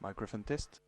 Microphone test.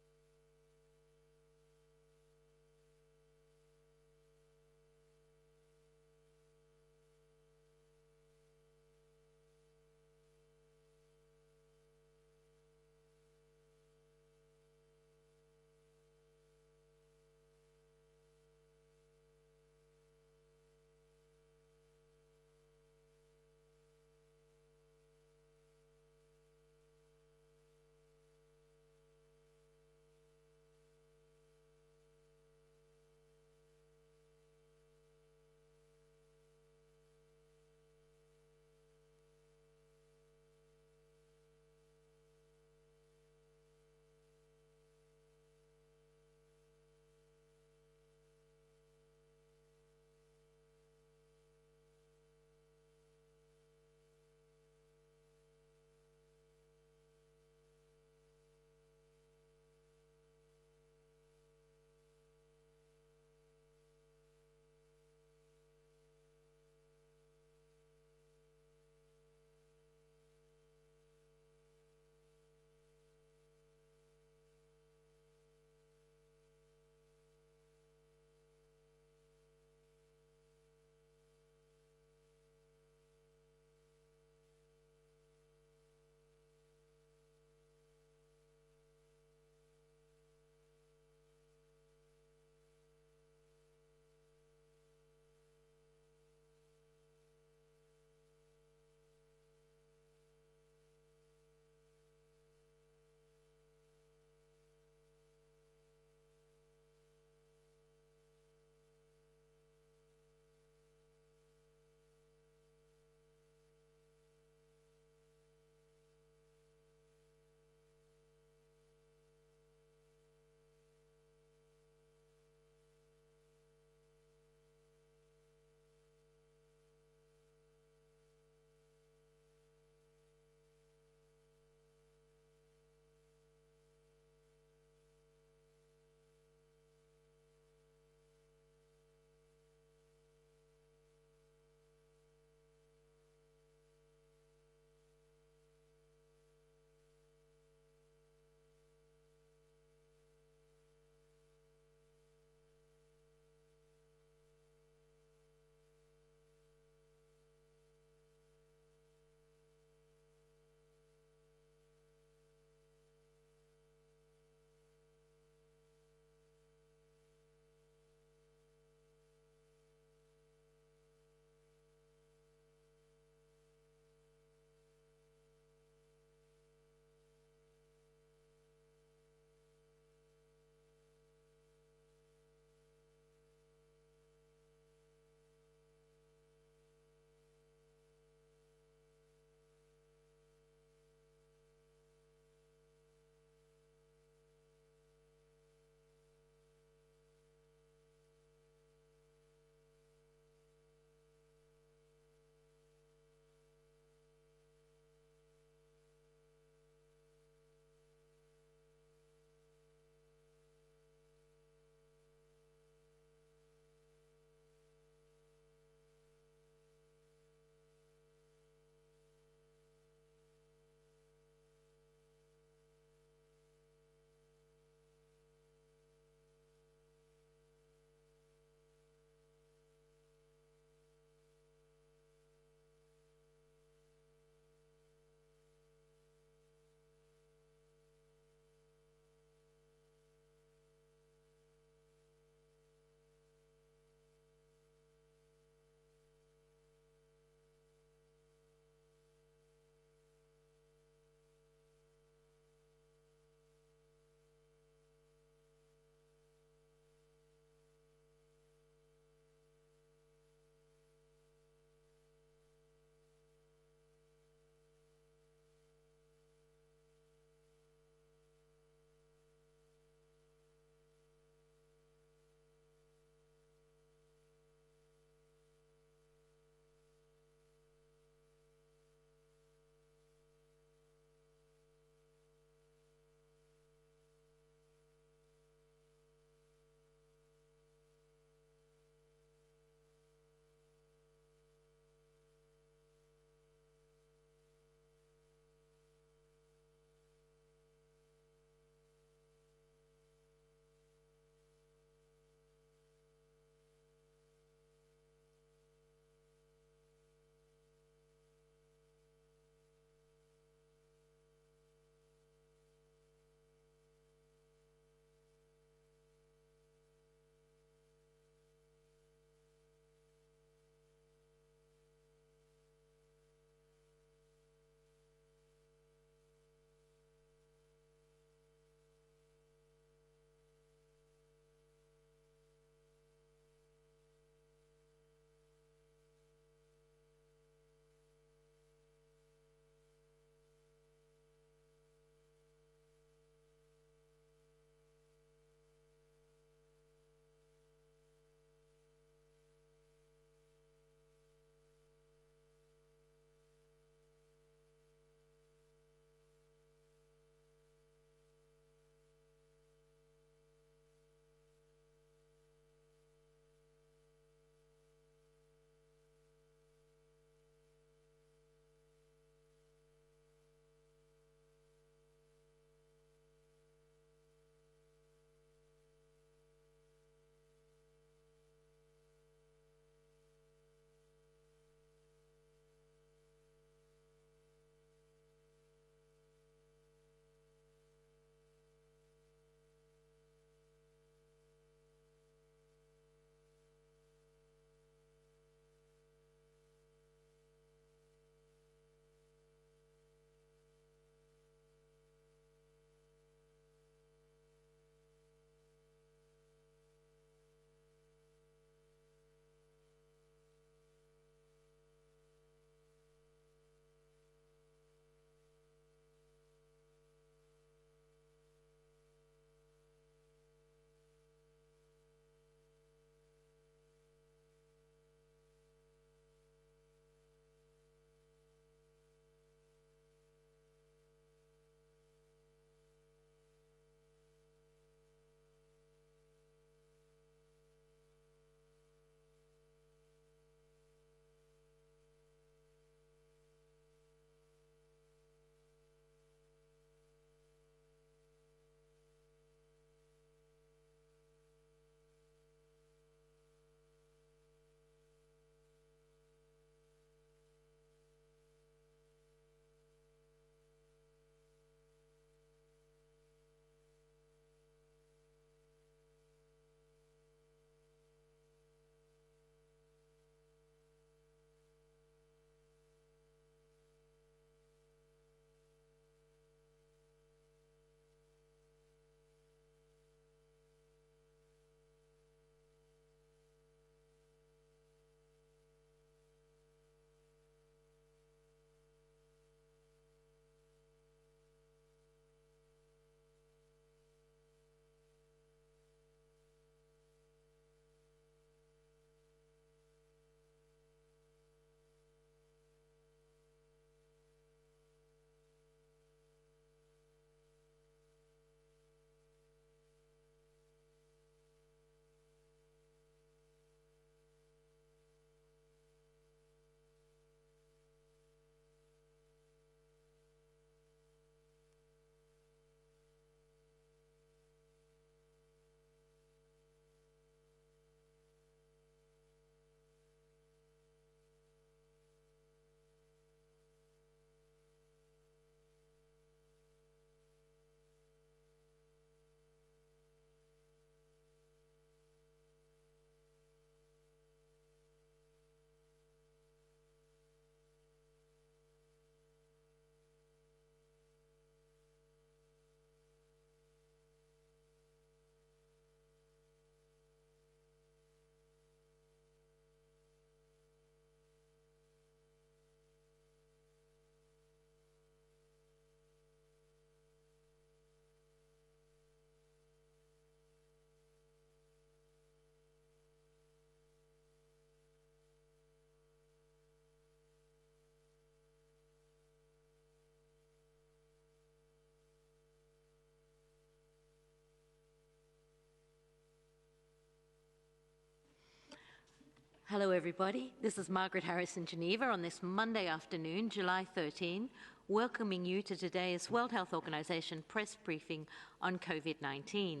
Hello everybody, this is Margaret Harris in Geneva on this Monday afternoon, July 13, welcoming you to today's World Health Organization press briefing on COVID-19.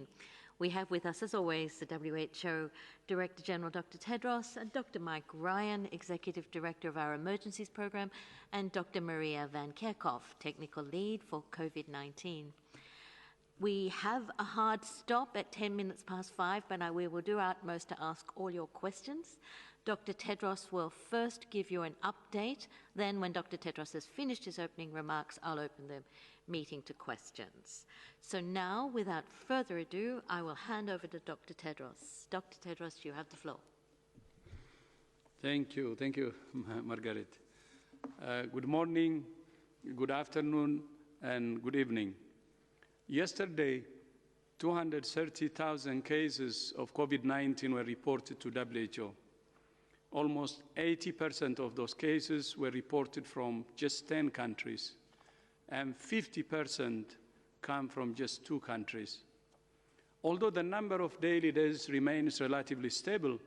We have with us, as always, the WHO Director General Dr. Tedros, and Dr. Mike Ryan, Executive Director of our Emergencies Program, and Dr. Maria Van Kerkhoff, Technical Lead for COVID-19. We have a hard stop at 10 minutes past 5, but we will do our utmost to ask all your questions. Dr. Tedros will first give you an update. Then, when Dr. Tedros has finished his opening remarks, I'll open the meeting to questions. So now, without further ado, I will hand over to Dr. Tedros. Dr. Tedros, you have the floor. Thank you, Margaret. Good morning, good afternoon, and good evening. Yesterday, 230,000 cases of COVID-19 were reported to WHO. Almost 80% of those cases were reported from just 10 countries, and 50% come from just 2 countries. Although the number of daily deaths remains relatively stable,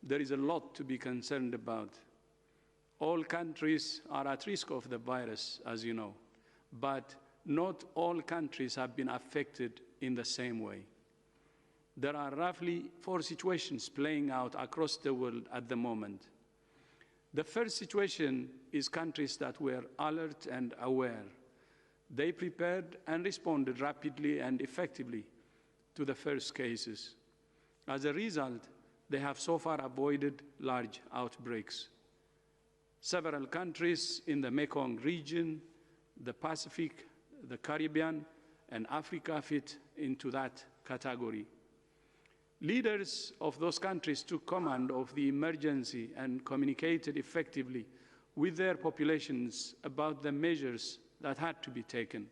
there is a lot to be concerned about. All countries are at risk of the virus, as you know, but not all countries have been affected in the same way. There are roughly 4 situations playing out across the world at the moment. The first situation is countries that were alert and aware. They prepared and responded rapidly and effectively to the first cases. As a result, they have so far avoided large outbreaks. Several countries in the Mekong region, the Pacific, the Caribbean, and Africa fit into that category. Leaders of those countries took command of the emergency and communicated effectively with their populations about the measures that had to be taken.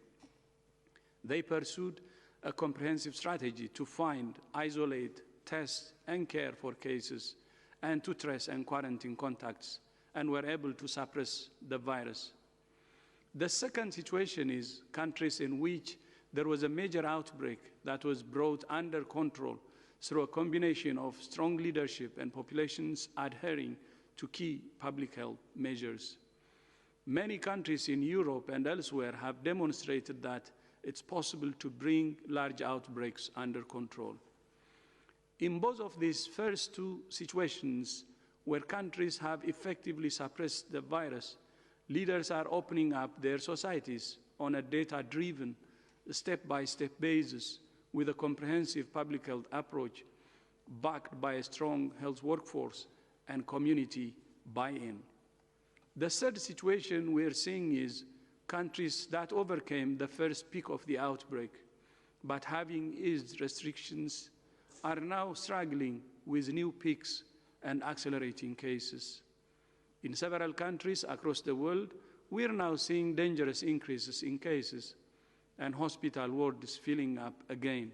They pursued a comprehensive strategy to find, isolate, test, and care for cases, and to trace and quarantine contacts, and were able to suppress the virus. The second situation is countries in which there was a major outbreak that was brought under control through a combination of strong leadership and populations adhering to key public health measures. Many countries in Europe and elsewhere have demonstrated that it's possible to bring large outbreaks under control. In both of these first 2 situations, where countries have effectively suppressed the virus, leaders are opening up their societies on a data-driven, step-by-step basis with a comprehensive public health approach backed by a strong health workforce and community buy-in. The third situation we are seeing is countries that overcame the first peak of the outbreak, but having eased restrictions, are now struggling with new peaks and accelerating cases. In several countries across the world, we are now seeing dangerous increases in cases and hospital wards filling up again.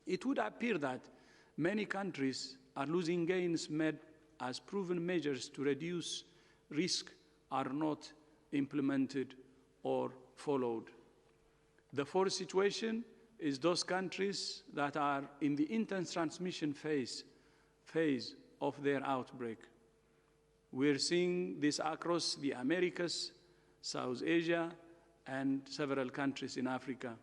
It would appear that many countries are losing gains made as proven measures to reduce risk are not implemented or followed. The fourth situation is those countries that are in the intense transmission phase of their outbreak. We're seeing this across the Americas, South Asia, and several countries in Africa.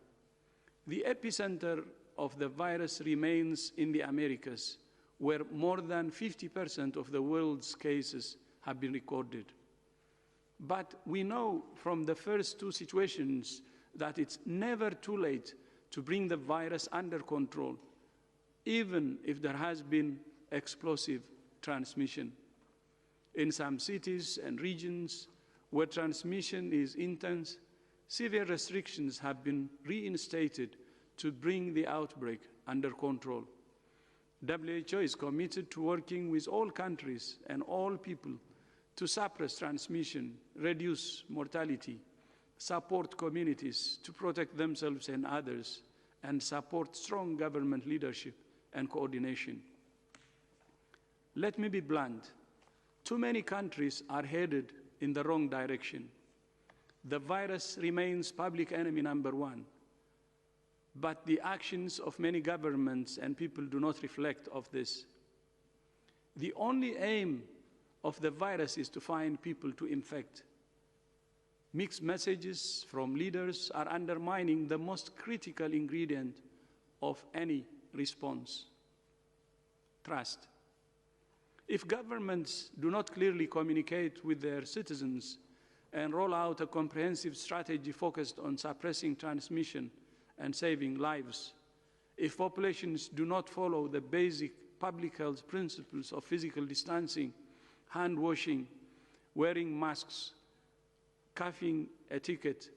The epicenter of the virus remains in the Americas, where more than 50% of the world's cases have been recorded. But we know from the first 2 situations that it's never too late to bring the virus under control, even if there has been explosive transmission. In some cities and regions where transmission is intense, severe restrictions have been reinstated to bring the outbreak under control. WHO is committed to working with all countries and all people to suppress transmission, reduce mortality, support communities to protect themselves and others, and support strong government leadership and coordination. Let me be blunt. Too many countries are headed in the wrong direction. The virus remains public enemy number 1, but the actions of many governments and people do not reflect of this. The only aim of the virus is to find people to infect. Mixed messages from leaders are undermining the most critical ingredient of any response: trust. If governments do not clearly communicate with their citizens and roll out a comprehensive strategy focused on suppressing transmission and saving lives, if populations do not follow the basic public health principles of physical distancing, hand washing, wearing masks, coughing etiquette,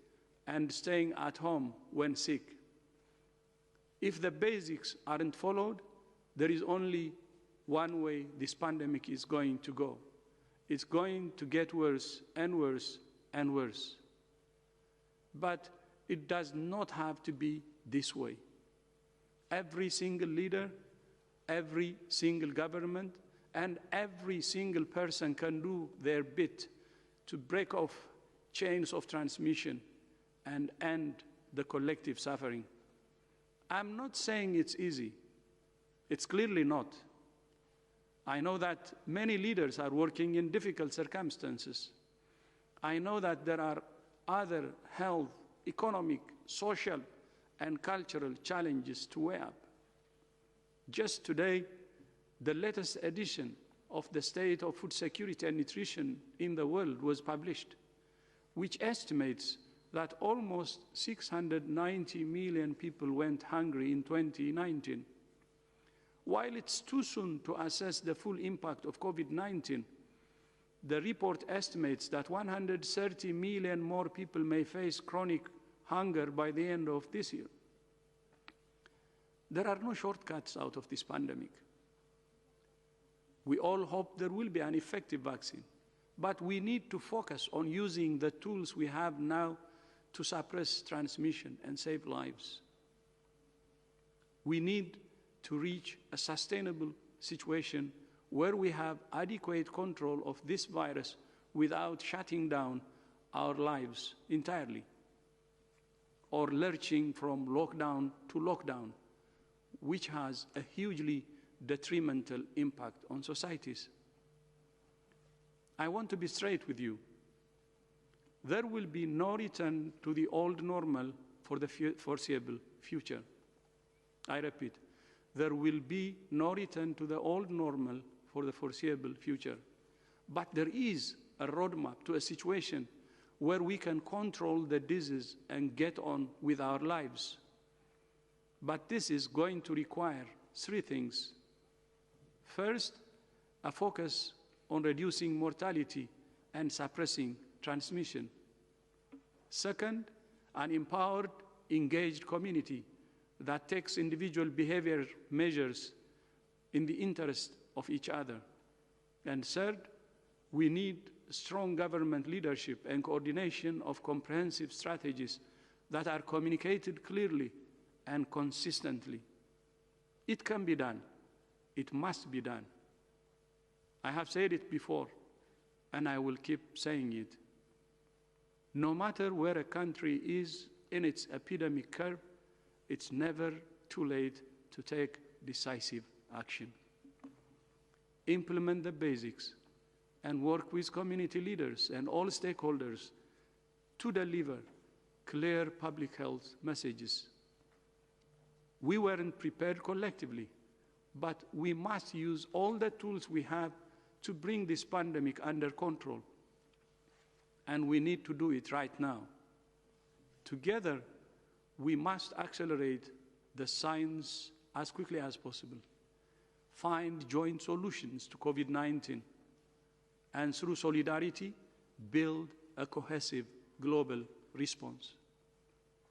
and staying at home when sick, if the basics aren't followed, there is only one way this pandemic is going to go. It's going to get worse and worse and worse. But it does not have to be this way. Every single leader, every single government, and every single person can do their bit to break off chains of transmission and end the collective suffering. I'm not saying it's easy. It's clearly not. I know that many leaders are working in difficult circumstances. I know that there are other health, economic, social, and cultural challenges to weigh up. Just today, the latest edition of the State of Food Security and Nutrition in the World was published, which estimates that almost 690 million people went hungry in 2019. While it's too soon to assess the full impact of COVID-19, the report estimates that 130 million more people may face chronic hunger by the end of this year. There are no shortcuts out of this pandemic. We all hope there will be an effective vaccine, but we need to focus on using the tools we have now to suppress transmission and save lives. We need to reach a sustainable situation where we have adequate control of this virus without shutting down our lives entirely or lurching from lockdown to lockdown, which has a hugely detrimental impact on societies. I want to be straight with you. There will be no return to the old normal for the foreseeable future. I repeat, there will be no return to the old normal for the foreseeable future. But there is a roadmap to a situation where we can control the disease and get on with our lives. But this is going to require three things. First, a focus on reducing mortality and suppressing transmission. Second, an empowered, engaged community that takes individual behavior measures in the interest of each other. And third, we need strong government leadership and coordination of comprehensive strategies that are communicated clearly and consistently. It can be done. It must be done. I have said it before, and I will keep saying it. No matter where a country is in its epidemic curve, it's never too late to take decisive action. Implement the basics and work with community leaders and all stakeholders to deliver clear public health messages. We weren't prepared collectively, but we must use all the tools we have to bring this pandemic under control. And we need to do it right now. Together, we must accelerate the science as quickly as possible, find joint solutions to COVID-19, and through solidarity, build a cohesive global response.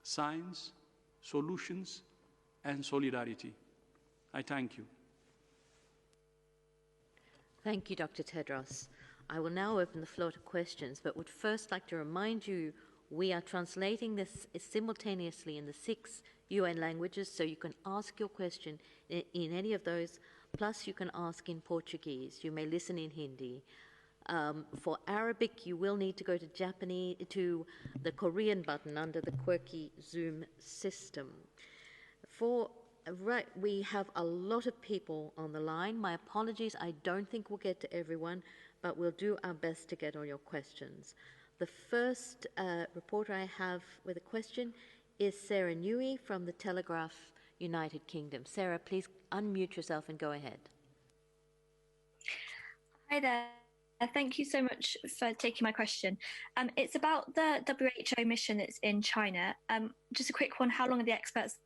Science, solutions, and solidarity. I thank you. Thank you, Dr. Tedros. I will now open the floor to questions, but would first like to remind you we are translating this simultaneously in the 6 UN languages, so you can ask your question in any of those, plus you can ask in Portuguese. You may listen in Hindi. For Arabic, you will need to go to Japanese, to the Korean button under the quirky Zoom system. For right, we have a lot of people on the line. My apologies, I don't think we'll get to everyone, but we'll do our best to get all your questions. The first reporter I have with a question is Sarah Newey from the Telegraph, United Kingdom. Sarah, please unmute yourself and go ahead. Hi there. Thank you so much for taking my question. It's about the WHO mission that's in China. Just a quick one, how long are the experts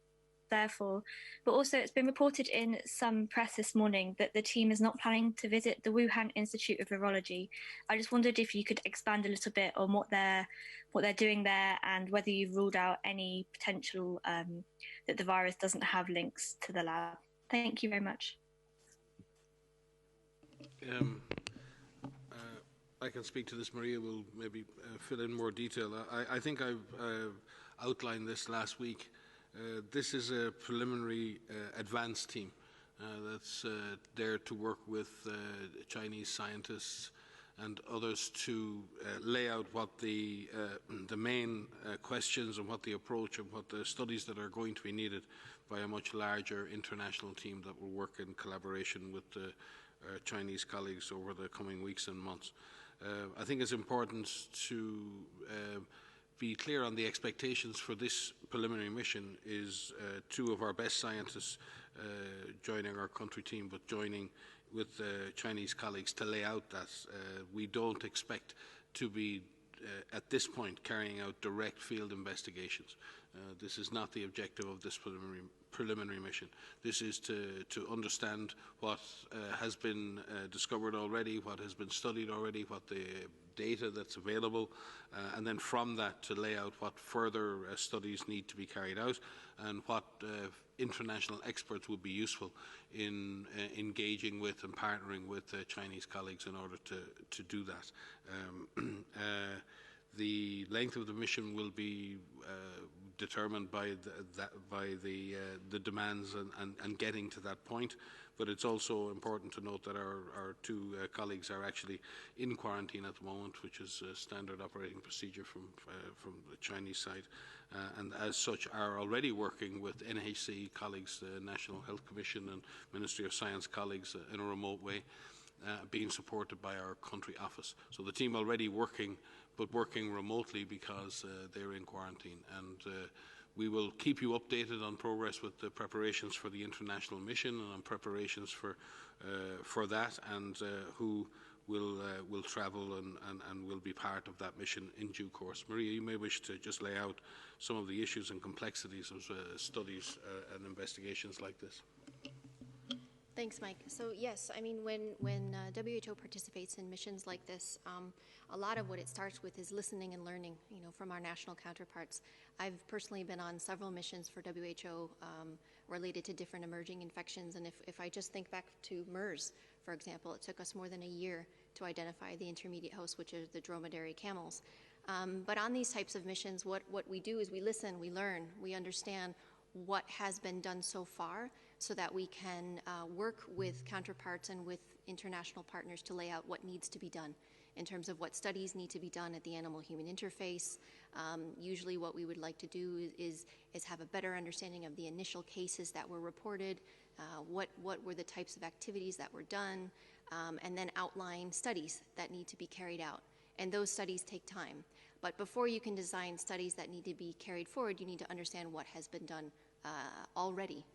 there for? But also, it's been reported in some press this morning that the team is not planning to visit the Wuhan Institute of Virology. I just wondered if you could expand a little bit on what they're doing there and whether you've ruled out any potential that the virus doesn't have links to the lab. Thank you very much. I can speak to this. Maria will maybe fill in more detail. I think I've outlined this last week. This is a preliminary advanced team that's there to work with Chinese scientists and others to lay out what the main questions and what the approach and what the studies that are going to be needed by a much larger international team that will work in collaboration with the Chinese colleagues over the coming weeks and months. I think it's important to be clear on the expectations for this preliminary mission is two of our best scientists joining our country team, but joining with Chinese colleagues to lay out that we don't expect to be at this point carrying out direct field investigations. This is not the objective of this preliminary mission. This is to understand what has been discovered already, what has been studied already, what the data that's available, and then from that to lay out what further studies need to be carried out and what international experts would be useful in engaging with and partnering with Chinese colleagues in order to do that. The length of the mission will be determined by the demands and getting to that point. But it's also important to note that our two colleagues are actually in quarantine at the moment, which is a standard operating procedure from the Chinese side, and as such are already working with NHC colleagues, the National Health Commission and Ministry of Science colleagues in a remote way, being supported by our country office. So the team already working, but working remotely because they're in quarantine. And we will keep you updated on progress with the preparations for the international mission and on preparations for that, and who will travel and will be part of that mission in due course. Maria, you may wish to just lay out some of the issues and complexities of studies and investigations like this. Thanks, Mike. So yes, I mean, when WHO participates in missions like this, a lot of what it starts with is listening and learning, from our national counterparts. I've personally been on several missions for WHO related to different emerging infections, and if I just think back to MERS, for example, it took us more than a year to identify the intermediate host, which are the dromedary camels. But on these types of missions, what we do is we listen, we learn, we understand what has been done so far, so that we can work with counterparts and with international partners to lay out what needs to be done in terms of what studies need to be done at the animal-human interface. Usually what we would like to do is have a better understanding of the initial cases that were reported, what were the types of activities that were done, and then outline studies that need to be carried out. And those studies take time. But before you can design studies that need to be carried forward, you need to understand what has been done already.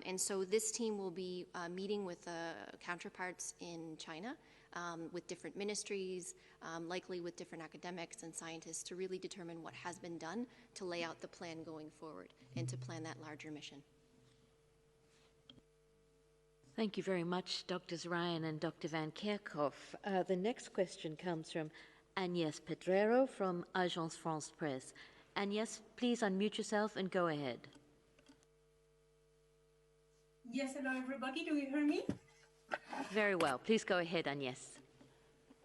And so this team will be meeting with counterparts in China, with different ministries, likely with different academics and scientists, to really determine what has been done to lay out the plan going forward and to plan that larger mission. Thank you very much, Drs. Ryan and Dr. Van Kerkhoff. The next question comes from Agnès Pedrero from Agence France Presse. Agnès, please unmute yourself and go ahead. Yes, hello everybody, do you hear me? Very well, please go ahead, Agnès.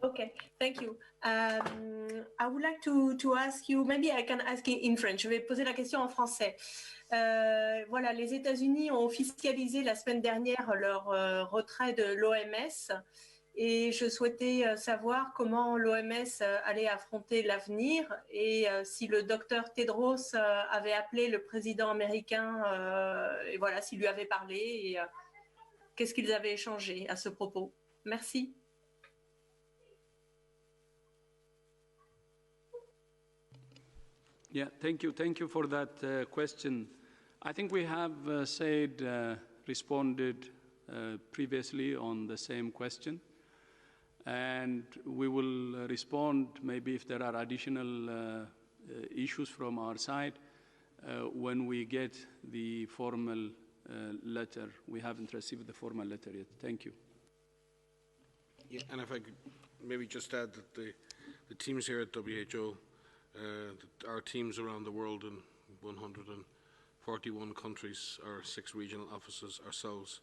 Okay, thank you. I would like to ask you, maybe I can ask in French, je vais poser la question en français. Voilà, les États-Unis ont officialisé la semaine dernière leur retrait de l'OMS Et je souhaitais savoir comment l'OMS allait affronter l'avenir et si le docteur Tedros avait appelé le président américain et voilà, s'il lui avait parlé et qu'est-ce qu'ils avaient échangé à ce propos. Merci. Yeah, thank you. Thank you for that question. I think we have responded previously on the same question. And we will respond maybe if there are additional issues from our side when we get the formal letter. We haven't received the formal letter yet. Thank you. Yeah, and if I could maybe just add that the teams here at WHO, our teams around the world in 141 countries, our 6 regional offices, ourselves,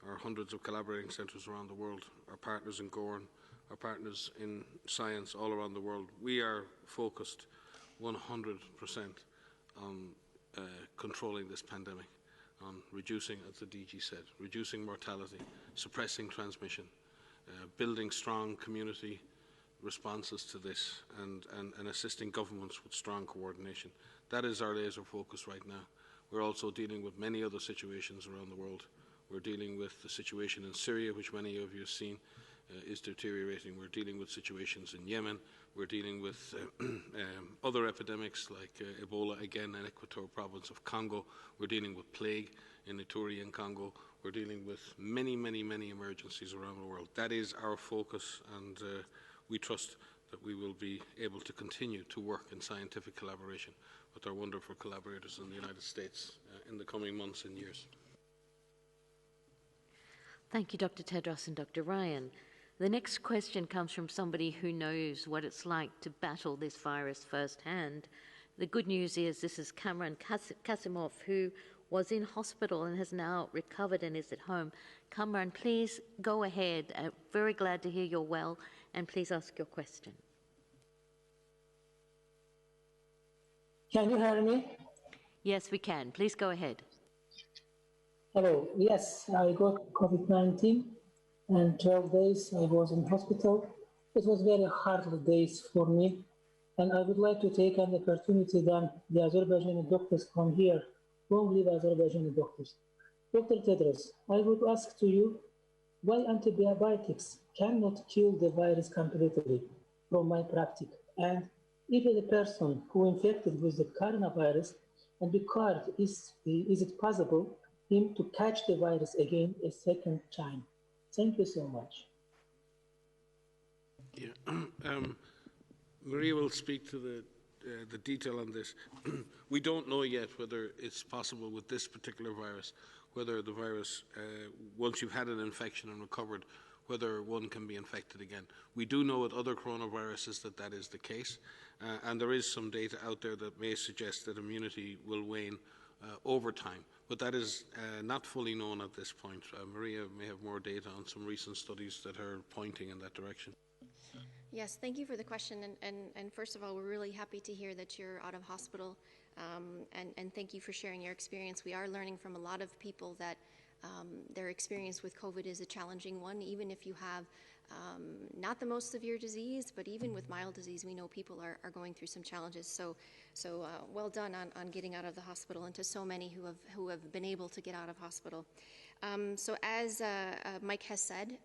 our hundreds of collaborating centres around the world, our partners in Gorn, our partners in science all around the world, we are focused 100% on controlling this pandemic, on reducing, as the DG said, reducing mortality, suppressing transmission, building strong community responses to this and assisting governments with strong coordination. That is our laser focus right now. We're also dealing with many other situations around the world. We're dealing with the situation in Syria, which many of you have seen is deteriorating. We're dealing with situations in Yemen. We're dealing with other epidemics like Ebola, again, in Equatorial province of Congo. We're dealing with plague in Ituri in Congo. We're dealing with many, many, many emergencies around the world. That is our focus, and we trust that we will be able to continue to work in scientific collaboration with our wonderful collaborators in the United States in the coming months and years. Thank you, Dr. Tedros and Dr. Ryan. The next question comes from somebody who knows what it's like to battle this virus firsthand. The good news is this is Kamran Kasimov, who was in hospital and has now recovered and is at home. Kamran, please go ahead. Very glad to hear you're well, and please ask your question. Can you hear me? Yes, we can. Please go ahead. Hello. Yes, I got COVID-19 and 12 days I was in hospital. It was very hard days for me. And I would like to take an opportunity that the Azerbaijani doctors come here. Long live Azerbaijani doctors. Dr. Tedros, I would ask to you, why antibiotics cannot kill the virus completely from my practice? And if the person who infected with the coronavirus and recovered, is it possible him to catch the virus again a second time? Thank you so much. Yeah. Maria will speak to the detail on this. We don't know yet whether it's possible with this particular virus, whether the virus, once you've had an infection and recovered, whether one can be infected again. We do know with other coronaviruses that is the case, and there is some data out there that may suggest that immunity will wane over time, but that is not fully known at this point. Maria may have more data on some recent studies that are pointing in that direction. Yes, thank you for the question. And first of all, we're really happy to hear that you're out of hospital. And thank you for sharing your experience. We are learning from a lot of people that their experience with COVID is a challenging one, even if you have not the most severe disease, but even with mild disease, we know people are going through some challenges. So well done on getting out of the hospital, and to so many who have been able to get out of hospital. So as Mike has said,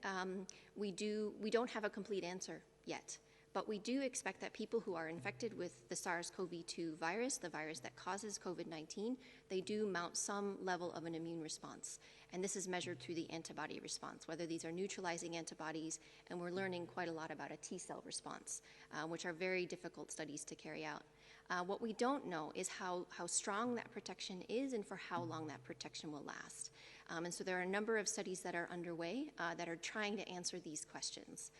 we don't have a complete answer yet, but we do expect that people who are infected with the SARS-CoV-2 virus, the virus that causes COVID-19, they do mount some level of an immune response. And this is measured through the antibody response, whether these are neutralizing antibodies, and we're learning quite a lot about a T-cell response, which are very difficult studies to carry out. What we don't know is how strong that protection is and for how long that protection will last. And so there are a number of studies that are underway that are trying to answer these questions.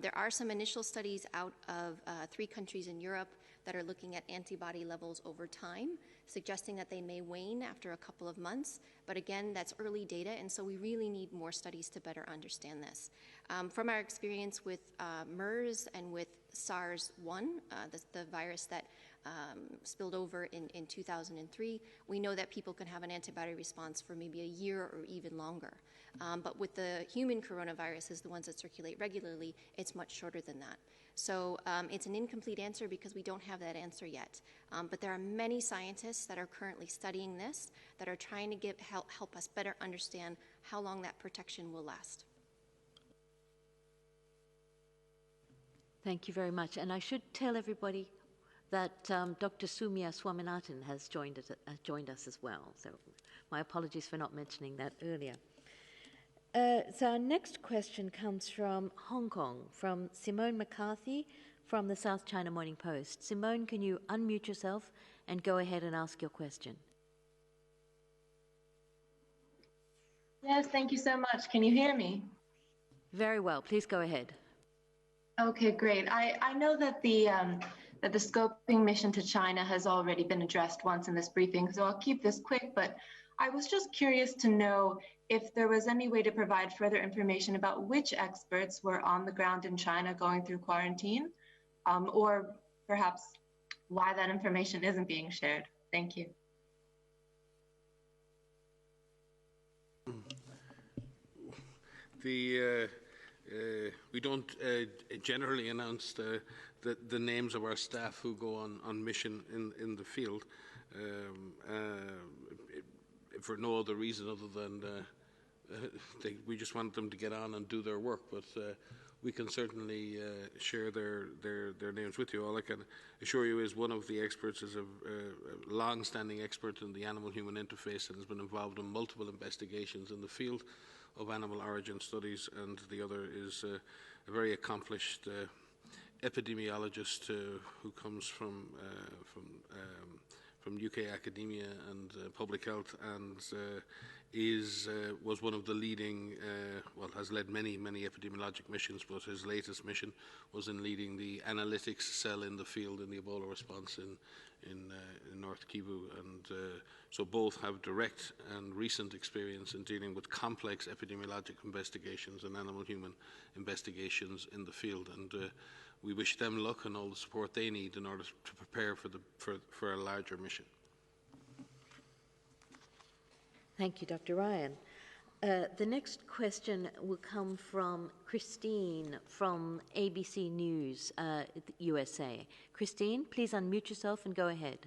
There are some initial studies out of 3 countries in Europe that are looking at antibody levels over time, suggesting that they may wane after a couple of months. But again, that's early data, and so we really need more studies to better understand this. From our experience with MERS and with SARS-1, the virus that spilled over in 2003, we know that people can have an antibody response for maybe a year or even longer. But with the human coronaviruses, the ones that circulate regularly, it's much shorter than that. So it's an incomplete answer because we don't have that answer yet. But there are many scientists that are currently studying this, that are trying to help us better understand how long that protection will last. Thank you very much. And I should tell everybody that Dr. Soumya Swaminathan has joined us as well. So my apologies for not mentioning that earlier. So our next question comes from Hong Kong, from Simone McCarthy from the South China Morning Post. Simone, can you unmute yourself and go ahead and ask your question? Yes, thank you so much. Can you hear me? Very well. Please go ahead. Okay, great. I know that the scoping mission to China has already been addressed once in this briefing, so I'll keep this quick, but I was just curious to know if there was any way to provide further information about which experts were on the ground in China going through quarantine, or perhaps why that information isn't being shared. Thank you. We don't generally announce the names of our staff who go on mission in the field for no other reason other than we just want them to get on and do their work. But we can certainly share their names with you. All I can assure you is one of the experts is a long-standing expert in the animal-human interface and has been involved in multiple investigations in the field of animal origin studies, and the other is a very accomplished epidemiologist who comes from UK academia and public health, and was one of the leading, has led many epidemiologic missions, but his latest mission was in leading the analytics cell in the field in the Ebola response in North Kivu, and so both have direct and recent experience in dealing with complex epidemiologic investigations and animal-human investigations in the field, and we wish them luck and all the support they need in order to prepare for a larger mission. Thank you, Dr. Ryan. The next question will come from Christine from ABC News, USA. Christine, please unmute yourself and go ahead.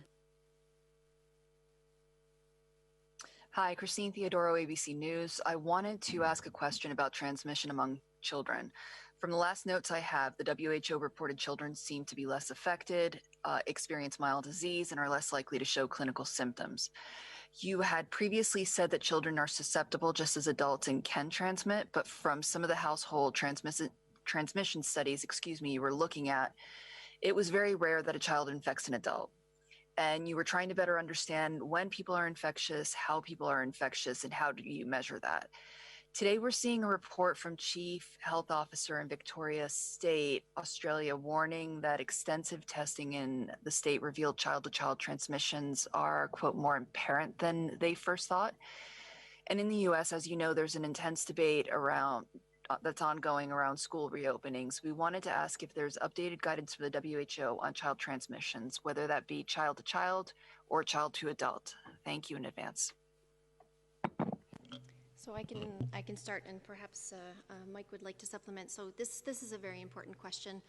Hi, Christine Theodoro, ABC News. I wanted to ask a question about transmission among children. From the last notes I have, the WHO reported children seem to be less affected, experience mild disease, and are less likely to show clinical symptoms. You had previously said that children are susceptible just as adults and can transmit, but from some of the household transmission studies, you were looking at, it was very rare that a child infects an adult. And you were trying to better understand when people are infectious, how people are infectious, and how do you measure that. Today, we're seeing a report from Chief Health Officer in Victoria State, Australia, warning that extensive testing in the state revealed child-to-child transmissions are, quote, more apparent than they first thought. And in the U.S., as you know, there's an intense debate that's ongoing around school reopenings. We wanted to ask if there's updated guidance from the WHO on child transmissions, whether that be child-to-child or child-to-adult. Thank you in advance. So I can start, and perhaps Mike would like to supplement. So this is a very important question,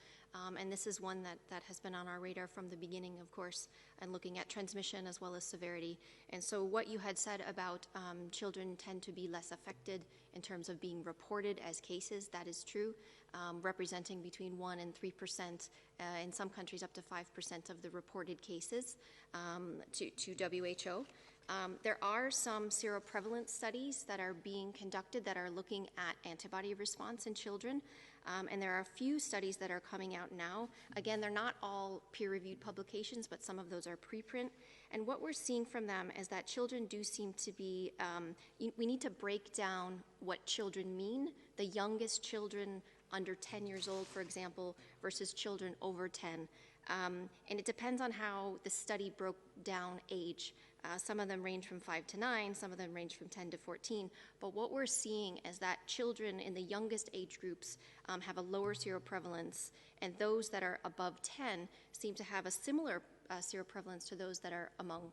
and this is one that has been on our radar from the beginning, of course, and looking at transmission as well as severity. And so what you had said about children tend to be less affected in terms of being reported as cases, that is true, representing between 1% and 3%, in some countries up to 5% of the reported cases to WHO. There are some seroprevalence studies that are being conducted that are looking at antibody response in children, and there are a few studies that are coming out now. Again, they're not all peer-reviewed publications, but some of those are preprint. And what we're seeing from them is that children do seem to be, we need to break down what children mean. The youngest children under 10 years old, for example, versus children over 10. And it depends on how the study broke down age. Some of them range from 5 to 9, some of them range from 10 to 14, But what we're seeing is that children in the youngest age groups have a lower seroprevalence, and those that are above 10 seem to have a similar seroprevalence to those that are among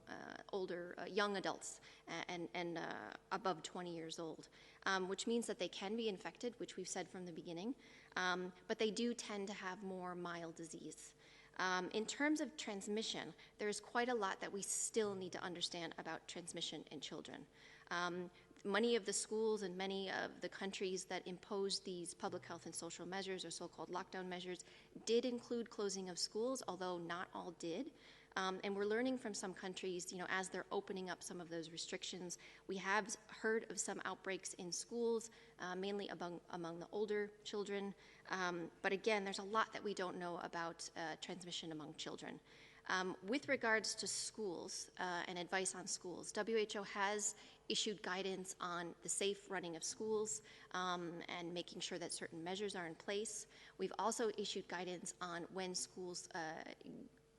older young adults and above 20 years old, which means that they can be infected, which we've said from the beginning, but they do tend to have more mild disease. In terms of transmission, there's quite a lot that we still need to understand about transmission in children. Many of the schools and many of the countries that impose these public health and social measures, or so-called lockdown measures, did include closing of schools, although not all did. And we're learning from some countries, as they're opening up some of those restrictions. We have heard of some outbreaks in schools, mainly among the older children. But again, there's a lot that we don't know about transmission among children. With regards to schools and advice on schools, WHO has issued guidance on the safe running of schools and making sure that certain measures are in place. We've also issued guidance on when schools,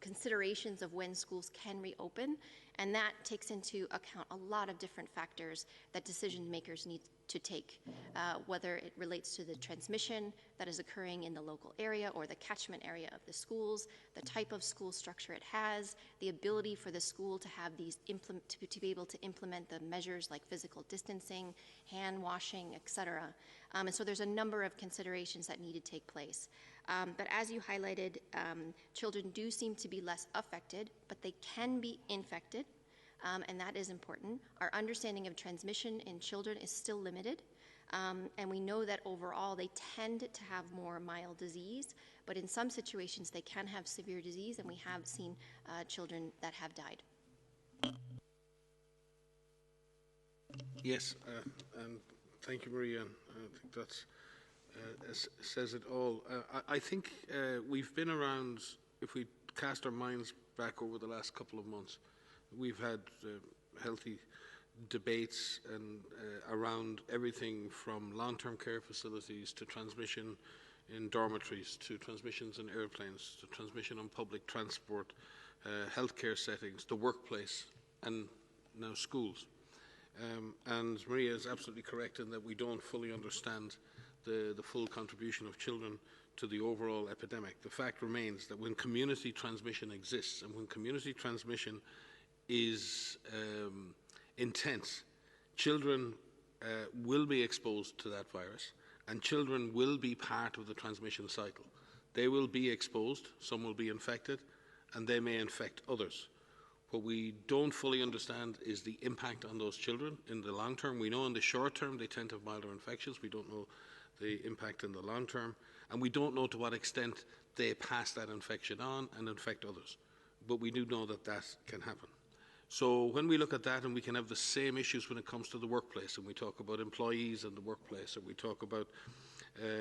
considerations of when schools can reopen, and that takes into account a lot of different factors that decision makers need to take, whether it relates to the transmission that is occurring in the local area or the catchment area of the schools, the type of school structure it has, the ability for the school to have these to be able to implement the measures like physical distancing, hand washing, etc. And so there's a number of considerations that need to take place. But as you highlighted, children do seem to be less affected, but they can be infected, and that is important. Our understanding of transmission in children is still limited, and we know that overall they tend to have more mild disease, but in some situations they can have severe disease, and we have seen children that have died. Yes, and thank you, Maria. I think that's says it all. I think we've been around, if we cast our minds back over the last couple of months, we've had healthy debates and around everything from long-term care facilities to transmission in dormitories, to transmissions in airplanes, to transmission on public transport, healthcare settings, the workplace, and now schools. And Maria is absolutely correct in that we don't fully understand the full contribution of children to the overall epidemic. The fact remains that when community transmission exists and when community transmission is intense, children will be exposed to that virus, and children will be part of the transmission cycle. They will be exposed, some will be infected, and they may infect others. What we don't fully understand is the impact on those children in the long term. We know in the short term they tend to have milder infections. We don't know the impact in the long term, and we don't know to what extent they pass that infection on and infect others. But we do know that that can happen. So when we look at that, and we can have the same issues when it comes to the workplace, and we talk about employees in the workplace, or we talk about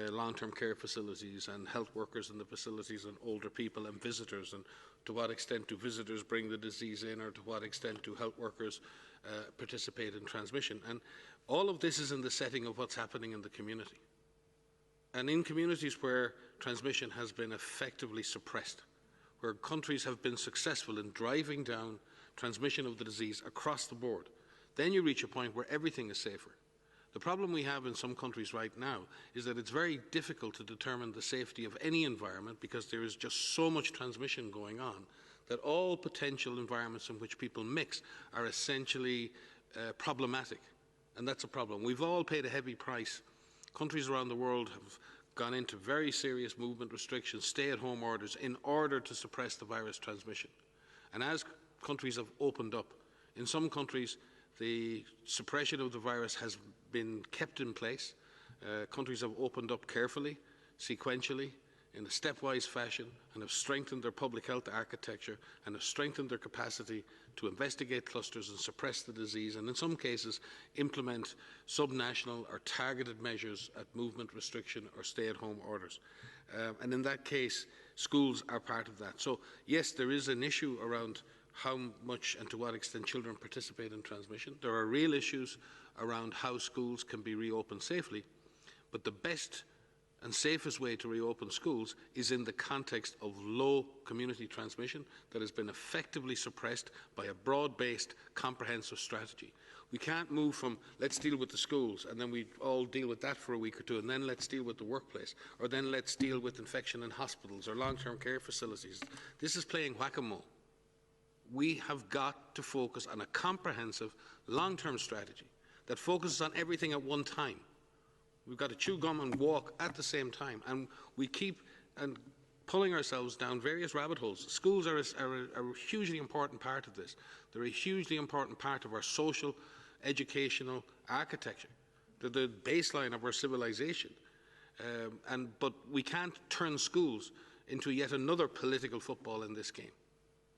long-term care facilities and health workers in the facilities and older people and visitors, and to what extent do visitors bring the disease in, or to what extent do health workers participate in transmission. And all of this is in the setting of what's happening in the community. And in communities where transmission has been effectively suppressed, where countries have been successful in driving down transmission of the disease across the board, then you reach a point where everything is safer. The problem we have in some countries right now is that it's very difficult to determine the safety of any environment because there is just so much transmission going on that all potential environments in which people mix are essentially problematic. And that's a problem. We've all paid a heavy price. Countries around the world have gone into very serious movement restrictions, stay-at-home orders, in order to suppress the virus transmission. And as countries have opened up, in some countries the suppression of the virus has been kept in place. Countries have opened up carefully, sequentially, in a stepwise fashion, and have strengthened their public health architecture and have strengthened their capacity to investigate clusters and suppress the disease, and in some cases implement subnational or targeted measures at movement restriction or stay-at-home orders. And in that case, schools are part of that. So yes, there is an issue around how much and to what extent children participate in transmission. There are real issues around how schools can be reopened safely, but the best and safest way to reopen schools is in the context of low community transmission that has been effectively suppressed by a broad-based, comprehensive strategy. We can't move from let's deal with the schools and then we all deal with that for a week or two and then let's deal with the workplace or then let's deal with infection in hospitals or long-term care facilities. This is playing whack-a-mole. We have got to focus on a comprehensive, long-term strategy that focuses on everything at one time. We've got to chew gum and walk at the same time, and we keep pulling ourselves down various rabbit holes. Schools are a hugely important part of this. They're a hugely important part of our social, educational architecture. They're the baseline of our civilization. But we can't turn schools into yet another political football in this game.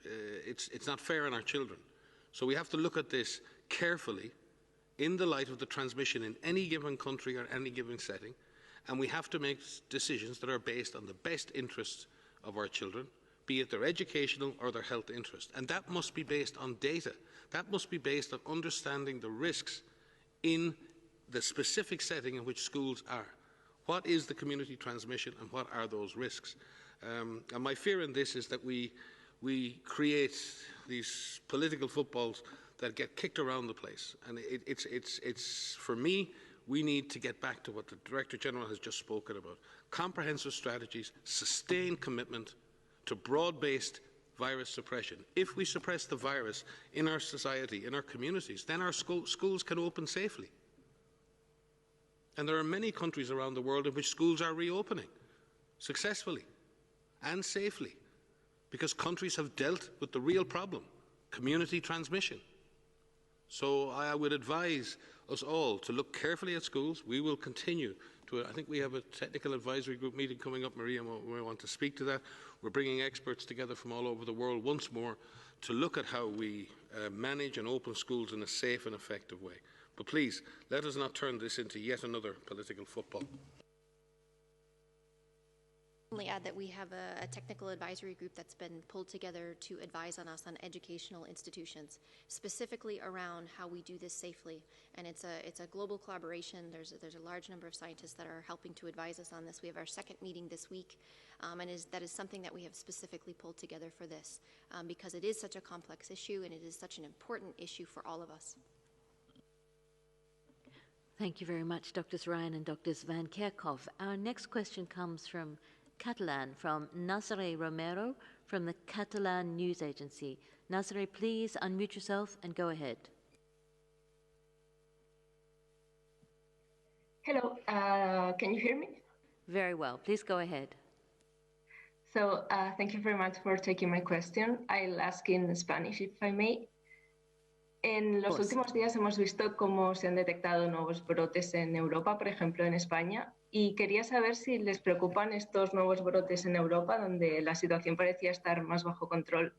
It's not fair on our children. So we have to look at this carefully in the light of the transmission in any given country or any given setting, and we have to make decisions that are based on the best interests of our children, be it their educational or their health interest. And that must be based on data. That must be based on understanding the risks in the specific setting in which schools are. What is the community transmission and what are those risks? And my fear in this is that we create these political footballs that get kicked around the place. And it's for me, we need to get back to what the Director General has just spoken about. Comprehensive strategies, sustained commitment to broad-based virus suppression. If we suppress the virus in our society, in our communities, then our schools can open safely. And there are many countries around the world in which schools are reopening successfully and safely because countries have dealt with the real problem, community transmission. So I would advise us all to look carefully at schools. We will continue to, I think we have a technical advisory group meeting coming up, Maria, and we want to speak to that. We're bringing experts together from all over the world once more to look at how we manage and open schools in a safe and effective way. But please, let us not turn this into yet another political football. Only add that we have a technical advisory group that's been pulled together to advise on us on educational institutions, specifically around how we do this safely. And it's a global collaboration. There's a large number of scientists that are helping to advise us on this. We have our second meeting this week, and that is something that we have specifically pulled together for this, because it is such a complex issue and it is such an important issue for all of us. Thank you very much, Drs. Ryan and Drs. Van Kerkhove. Our next question comes from Catalan, from Nazare Romero from the Catalan News Agency. Nazare, please unmute yourself and go ahead. Hello, can you hear me? Very well. Please go ahead. So thank you very much for taking my question. I'll ask in Spanish, if I may. En los últimos días hemos visto cómo se han detectado nuevos brotes en Europa, por ejemplo en España, y quería saber si les preocupan estos nuevos brotes en Europa, donde la situación parecía estar más bajo control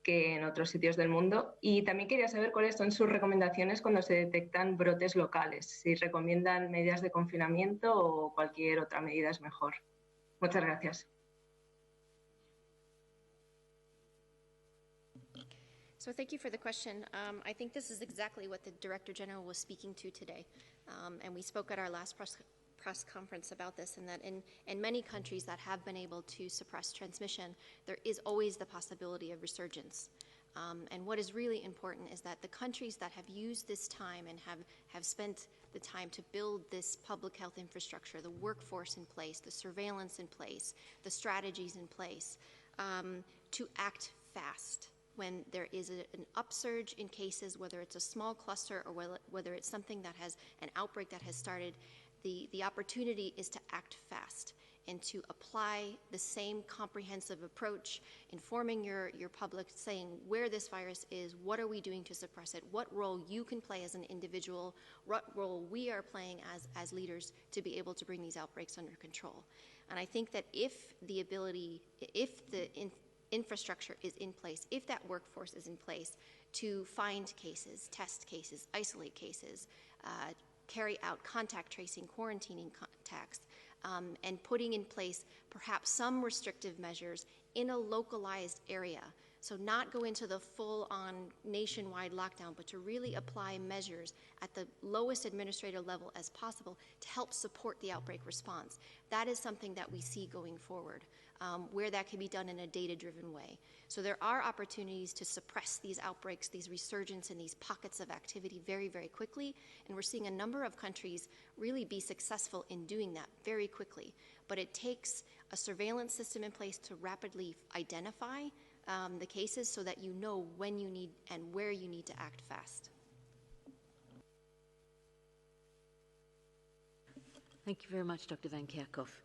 que en otros sitios del mundo. Y también quería saber cuáles son sus recomendaciones cuando se detectan brotes locales, si recomiendan medidas de confinamiento o cualquier otra medida es mejor. Muchas gracias. So thank you for the question. I think this is exactly what the Director General was speaking to today. And we spoke at our last press conference about this, and that in many countries that have been able to suppress transmission, there is always the possibility of resurgence. And what is really important is that the countries that have used this time and have spent the time to build this public health infrastructure, the workforce in place, the surveillance in place, the strategies in place, to act fast when there is an upsurge in cases, whether it's a small cluster or whether it's something that has an outbreak that has started. The opportunity is to act fast and to apply the same comprehensive approach, informing your public, saying where this virus is, what are we doing to suppress it, what role you can play as an individual, what role we are playing as leaders to be able to bring these outbreaks under control. And I think that if the infrastructure is in place, if that workforce is in place to find cases, test cases, isolate cases, carry out contact tracing, quarantining contacts, and putting in place perhaps some restrictive measures in a localized area So not go into the full-on nationwide lockdown, but to really apply measures at the lowest administrative level as possible to help support the outbreak response. That is something that we see going forward, where that can be done in a data-driven way. So there are opportunities to suppress these outbreaks, these resurgence and these pockets of activity very, very quickly. And we're seeing a number of countries really be successful in doing that very quickly. But it takes a surveillance system in place to rapidly identify the cases so that you know when you need and where you need to act fast. Thank you very much, Dr. Van Kerkhoff.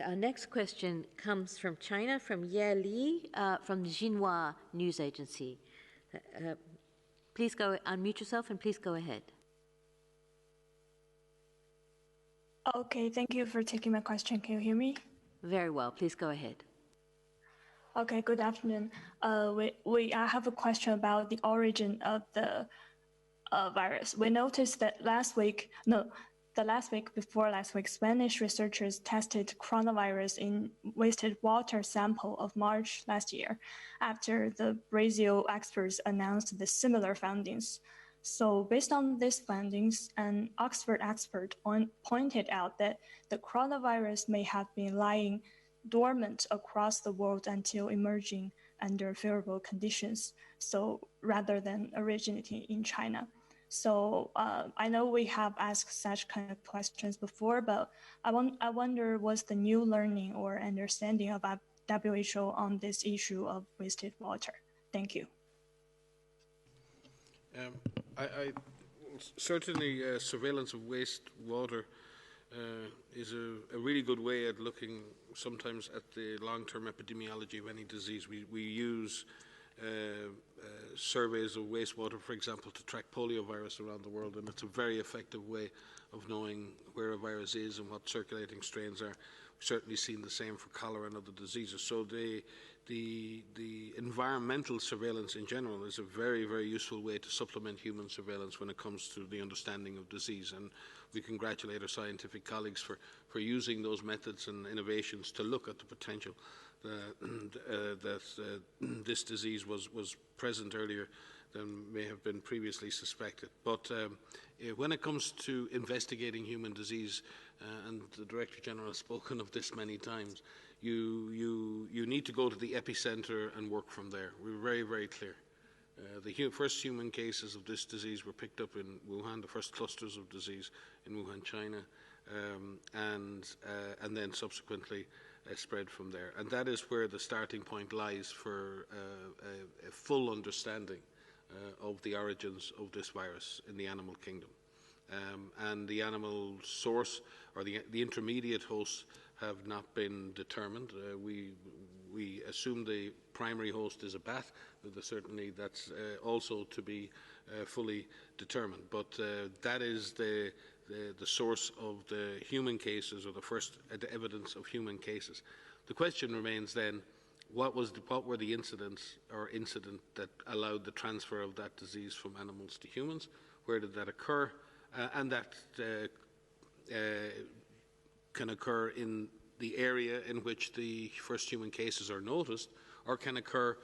Our next question comes from China, from Ye Li, from the Xinhua News Agency. Please go unmute yourself and please go ahead. Okay, thank you for taking my question. Can you hear me? Very well. Please go ahead. Okay, good afternoon. I have a question about the origin of the virus. We noticed that the last week before last week, Spanish researchers tested coronavirus in wasted water sample of March last year, after the Brazil experts announced the similar findings. So based on these findings, an Oxford expert pointed out that the coronavirus may have been lying dormant across the world until emerging under favorable conditions, so rather than originating in China. So I know we have asked such kind of questions before, but I wonder what's the new learning or understanding of WHO on this issue of wasted water? Thank you. Certainly, surveillance of wastewater is a really good way at looking sometimes at the long-term epidemiology of any disease. We use surveys of wastewater, for example, to track poliovirus around the world, and it's a very effective way of knowing where a virus is and what circulating strains are. We've certainly seen the same for cholera and other diseases. So the environmental surveillance in general is a very, very useful way to supplement human surveillance when it comes to the understanding of disease. And we congratulate our scientific colleagues for using those methods and innovations to look at the potential that this disease was present earlier than may have been previously suspected. But when it comes to investigating human disease, and the Director General has spoken of this many times, you need to go to the epicenter and work from there. We're very, very clear. The first human cases of this disease were picked up in Wuhan, the first clusters of disease in Wuhan, China, and then subsequently spread from there. And that is where the starting point lies for a full understanding of the origins of this virus in the animal kingdom. And the animal source, or the intermediate hosts, have not been determined. We assume the primary host is a bat, but certainly that's also to be fully determined. But that is the source of the human cases, or the first evidence of human cases. The question remains then, what were the incident that allowed the transfer of that disease from animals to humans? Where did that occur? And that can occur in the area in which the first human cases are noticed, or can occur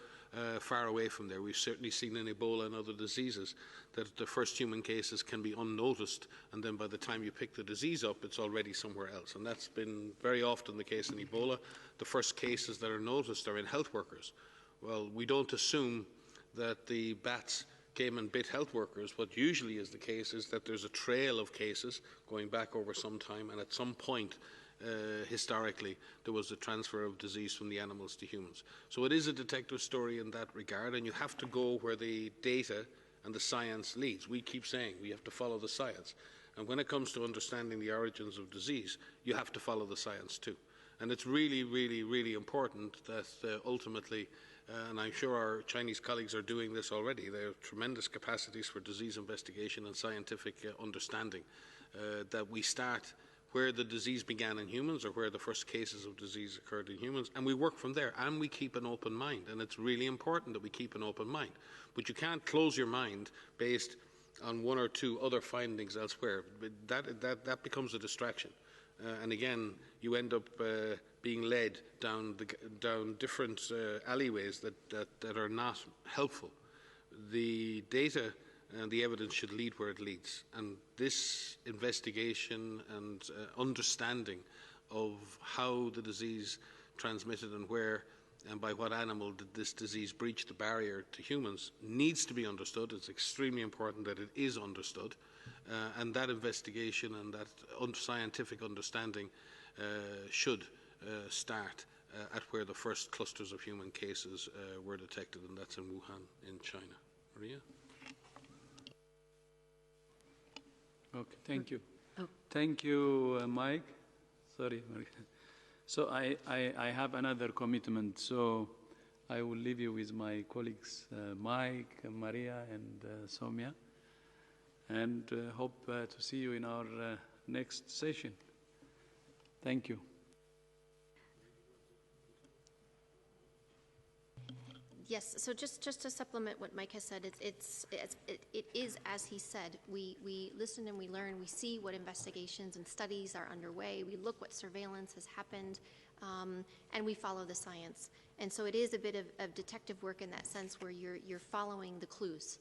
far away from there. We've certainly seen in Ebola and other diseases that the first human cases can be unnoticed, and then by the time you pick the disease up, it's already somewhere else. And that's been very often the case in Ebola. The first cases that are noticed are in health workers. Well, we don't assume that the bats came and bit health workers. What usually is the case is that there's a trail of cases going back over some time, and at some point historically there was a transfer of disease from the animals to humans. So it is a detective story in that regard, and you have to go where the data and the science leads. We keep saying we have to follow the science, and when it comes to understanding the origins of disease, you have to follow the science too. And it's really, really, really important that ultimately, and I'm sure our Chinese colleagues are doing this already, they have tremendous capacities for disease investigation and scientific understanding, that we start where the disease began in humans, or where the first cases of disease occurred in humans, and we work from there, and we keep an open mind. And it's really important that we keep an open mind. But you can't close your mind based on one or two other findings elsewhere. That becomes a distraction. and again, you end up being led down different alleyways that are not helpful. The data and the evidence should lead where it leads, and this investigation and understanding of how the disease transmitted and where and by what animal did this disease breach the barrier to humans needs to be understood. It's extremely important that it is understood, and that investigation and that scientific understanding should start at where the first clusters of human cases were detected, and that's in Wuhan in China. Maria? Okay, thank you. Thank you, Mike. Sorry, Maria. So I have another commitment, so I will leave you with my colleagues, Mike, Maria, and Soumya, and hope to see you in our next session. Thank you. Yes, so just to supplement what Mike has said, it is as he said. We listen and we learn. We see what investigations and studies are underway. We look what surveillance has happened, and we follow the science. And so it is a bit of detective work in that sense, where you're following the clues.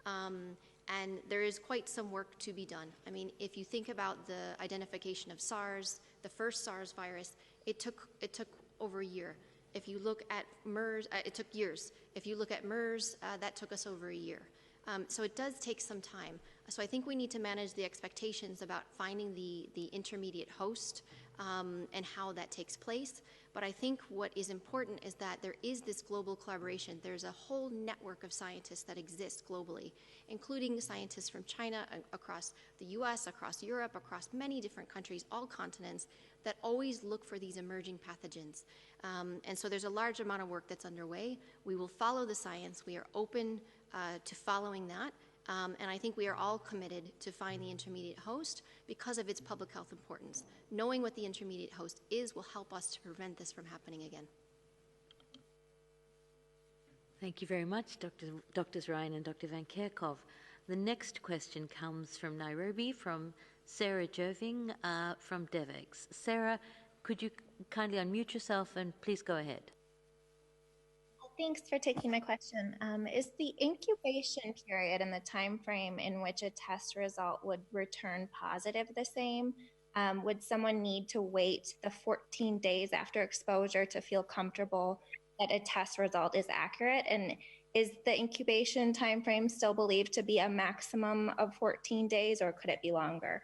And there is quite some work to be done. I mean, if you think about the identification of SARS, the first SARS virus, it took over a year. If you look at MERS, it took years. If you look at MERS, that took us over a year. So it does take some time. So I think we need to manage the expectations about finding the intermediate host and how that takes place. But I think what is important is that there is this global collaboration. There's a whole network of scientists that exist globally, including scientists from China, across the US, across Europe, across many different countries, all continents, that always look for these emerging pathogens. And so there's a large amount of work that's underway. We will follow the science. We are open to following that. And I think we are all committed to find the intermediate host because of its public health importance. Knowing what the intermediate host is will help us to prevent this from happening again. Thank you very much, Drs. Ryan and Dr. Van Kerkhove. The next question comes from Nairobi, from Sarah Jerving from DevEx. Sarah, could you kindly unmute yourself and please go ahead. Thanks for taking my question. Is the incubation period and the time frame in which a test result would return positive the same? Would someone need to wait the 14 days after exposure to feel comfortable that a test result is accurate? And is the incubation time frame still believed to be a maximum of 14 days, or could it be longer?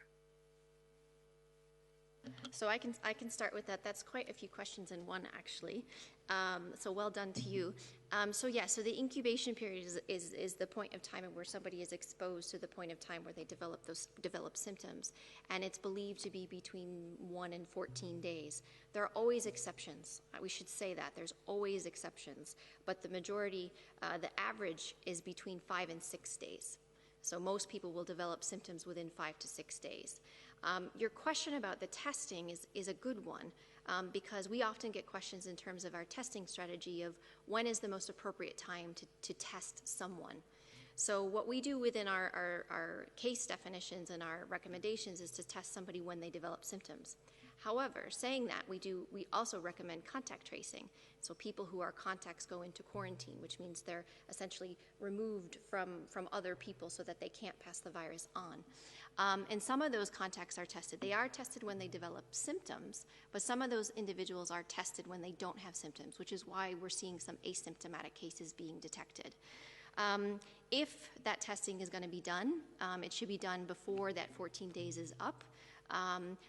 So I can start with that. That's quite a few questions in one, actually. So well done to you. So the incubation period is the point of time where somebody is exposed to the point of time where they develop symptoms, and it's believed to be between 1 and 14 days. There are always exceptions. We should say that there's always exceptions, but the majority, the average, is between 5 and 6 days. So most people will develop symptoms within 5 to 6 days. Your question about the testing is a good one, because we often get questions in terms of our testing strategy of when is the most appropriate time to test someone. So what we do within our case definitions and our recommendations is to test somebody when they develop symptoms. However, saying that, we also recommend contact tracing. So people who are contacts go into quarantine, which means they're essentially removed from other people so that they can't pass the virus on. And some of those contacts are tested. They are tested when they develop symptoms, but some of those individuals are tested when they don't have symptoms, which is why we're seeing some asymptomatic cases being detected. If that testing is going to be done, it should be done before that 14 days is up.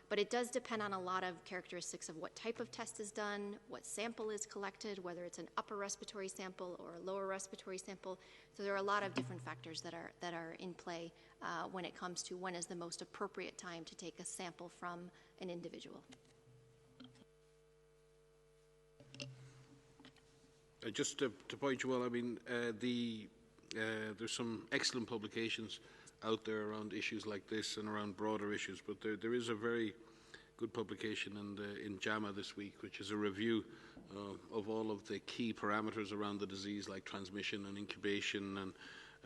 But it does depend on a lot of characteristics of what type of test is done, what sample is collected, whether it's an upper respiratory sample or a lower respiratory sample. So there are a lot of different factors that are in play when it comes to when is the most appropriate time to take a sample from an individual. Just to point you all, I mean, there's some excellent publications out there around issues like this and around broader issues, but there is a very good publication in JAMA this week, which is a review of all of the key parameters around the disease, like transmission and incubation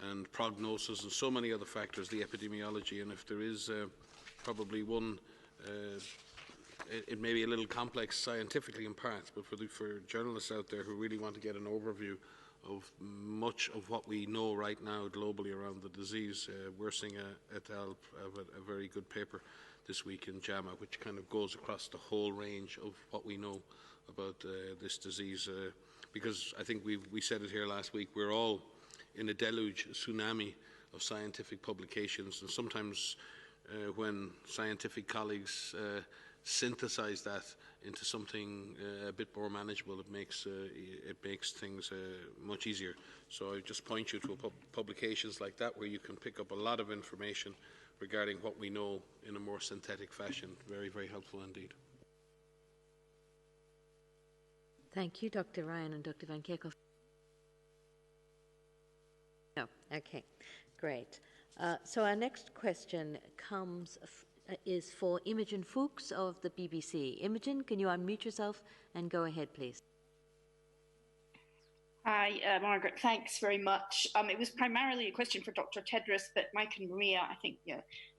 and prognosis and so many other factors, the epidemiology. And if there is probably one it may be a little complex scientifically in parts, but for journalists out there who really want to get an overview of much of what we know right now globally around the disease, Worsinger et al. Have a very good paper this week in JAMA, which kind of goes across the whole range of what we know about this disease. Because I think we said it here last week, we're all in a deluge, a tsunami of scientific publications, and sometimes when scientific colleagues synthesize that into something a bit more manageable, it makes things much easier. So I just point you to publications like that where you can pick up a lot of information regarding what we know in a more synthetic fashion. Very, very helpful indeed. Thank you, Dr. Ryan and Dr. Van Kerkhoff. No, okay, great. So our next question is for Imogen Fuchs of the BBC. Imogen, can you unmute yourself and go ahead, please? Hi, Margaret, thanks very much. It was primarily a question for Dr. Tedros, but Mike and Maria, I think,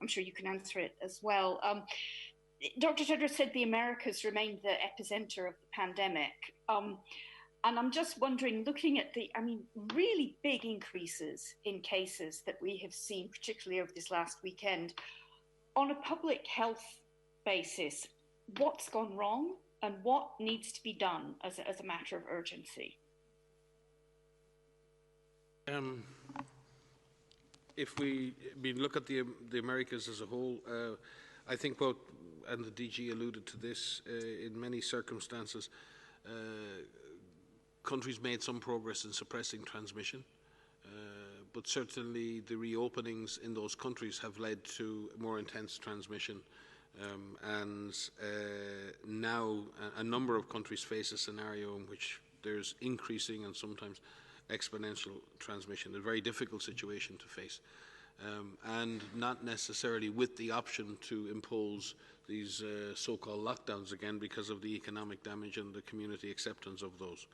I'm sure you can answer it as well. Dr. Tedros said the Americas remained the epicenter of the pandemic. And I'm just wondering, looking at the, really big increases in cases that we have seen, particularly over this last weekend, on a public health basis, what's gone wrong and what needs to be done as a matter of urgency? If we look at the Americas as a whole, I think both, and the DG alluded to this, in many circumstances, countries made some progress in suppressing transmission, but certainly the reopenings in those countries have led to more intense transmission, and now a number of countries face a scenario in which there's increasing and sometimes exponential transmission, a very difficult situation to face, and not necessarily with the option to impose these so-called lockdowns again because of the economic damage and the community acceptance of those.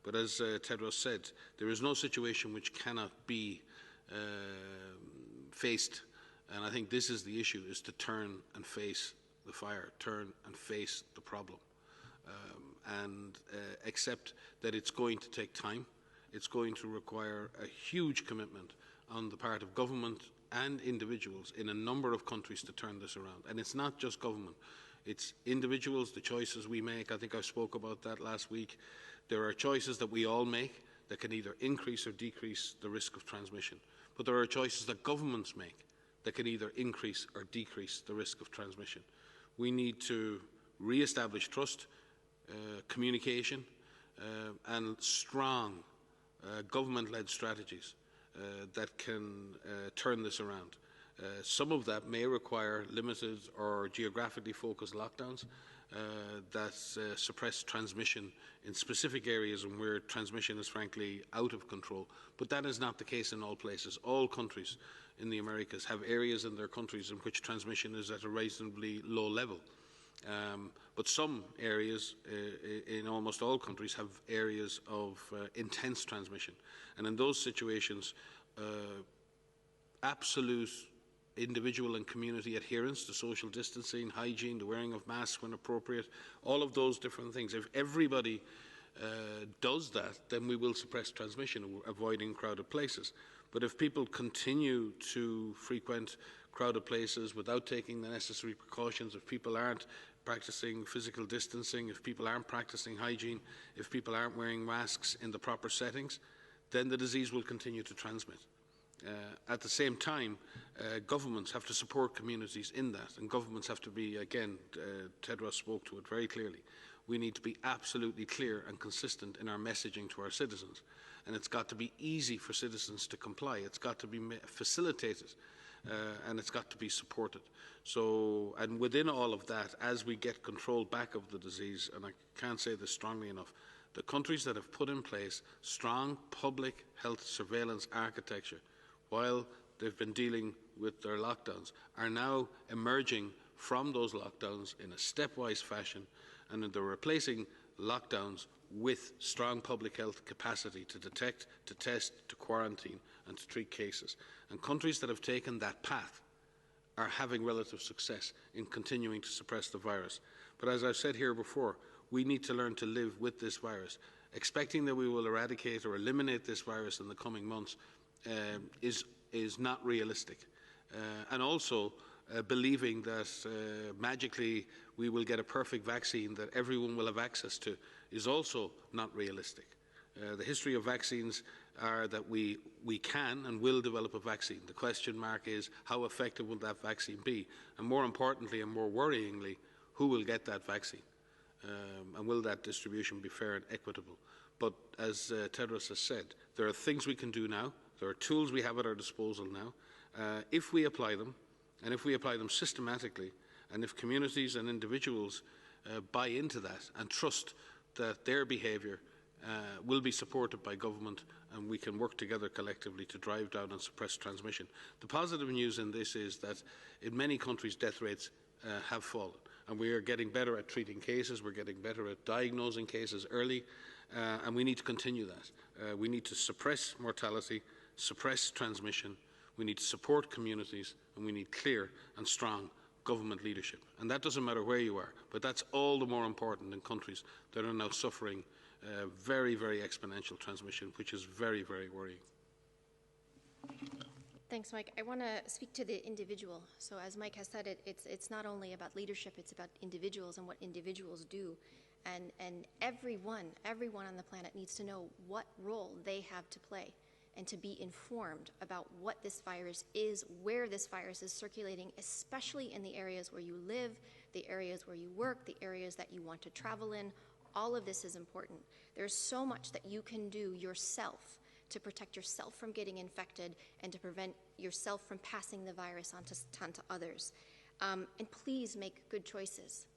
But as Tedros said, there is no situation which cannot be faced, and I think this is the issue, is to turn and face the fire, turn and face the problem, and accept that it's going to take time. It's going to require a huge commitment on the part of government and individuals in a number of countries to turn this around. And it's not just government, it's individuals, the choices we make. I think I spoke about that last week. There are choices that we all make that can either increase or decrease the risk of transmission. But there are choices that governments make that can either increase or decrease the risk of transmission. We need to re-establish trust, communication, and strong government-led strategies that can turn this around. Some of that may require limited or geographically focused lockdowns that suppress transmission in specific areas and where transmission is frankly out of control. But that is not the case in all places. All countries in the Americas have areas in their countries in which transmission is at a reasonably low level. But some areas in almost all countries have areas of intense transmission. And in those situations, absolute individual and community adherence to social distancing, hygiene, the wearing of masks when appropriate, all of those different things. If everybody does that, then we will suppress transmission, avoiding crowded places. But if people continue to frequent crowded places without taking the necessary precautions, if people aren't practicing physical distancing, if people aren't practicing hygiene, if people aren't wearing masks in the proper settings, then the disease will continue to transmit. At the same time, governments have to support communities in that, and governments have to be, again, Tedros spoke to it very clearly, we need to be absolutely clear and consistent in our messaging to our citizens. And it's got to be easy for citizens to comply. It's got to be facilitated, and it's got to be supported. So, and within all of that, as we get control back of the disease, and I can't say this strongly enough, the countries that have put in place strong public health surveillance architecture while they've been dealing with their lockdowns are now emerging from those lockdowns in a stepwise fashion, and they're replacing lockdowns with strong public health capacity to detect, to test, to quarantine and to treat cases. And countries that have taken that path are having relative success in continuing to suppress the virus. But as I've said here before, we need to learn to live with this virus. Expecting that we will eradicate or eliminate this virus in the coming months is not realistic. And also, believing that magically we will get a perfect vaccine that everyone will have access to is also not realistic. The history of vaccines are that we can and will develop a vaccine. The question mark is, how effective will that vaccine be? And more importantly and more worryingly, who will get that vaccine? And will that distribution be fair and equitable? But as Tedros has said, there are things we can do now. There are tools we have at our disposal now. If we apply them, and if we apply them systematically, and if communities and individuals buy into that and trust that their behaviour will be supported by government, and we can work together collectively to drive down and suppress transmission. The positive news in this is that in many countries death rates have fallen, and we are getting better at treating cases, we're getting better at diagnosing cases early, and we need to continue that. We need to suppress mortality, suppress transmission, we need to support communities, and we need clear and strong government leadership. And that doesn't matter where you are, but that's all the more important in countries that are now suffering very, very exponential transmission, which is very, very worrying. Thanks, Mike. I want to speak to the individual. So as Mike has said, it's not only about leadership, it's about individuals and what individuals do. And everyone on the planet needs to know what role they have to play and to be informed about what this virus is, where this virus is circulating, especially in the areas where you live, the areas where you work, the areas that you want to travel in. All of this is important. There's so much that you can do yourself to protect yourself from getting infected and to prevent yourself from passing the virus on to others. And please make good choices.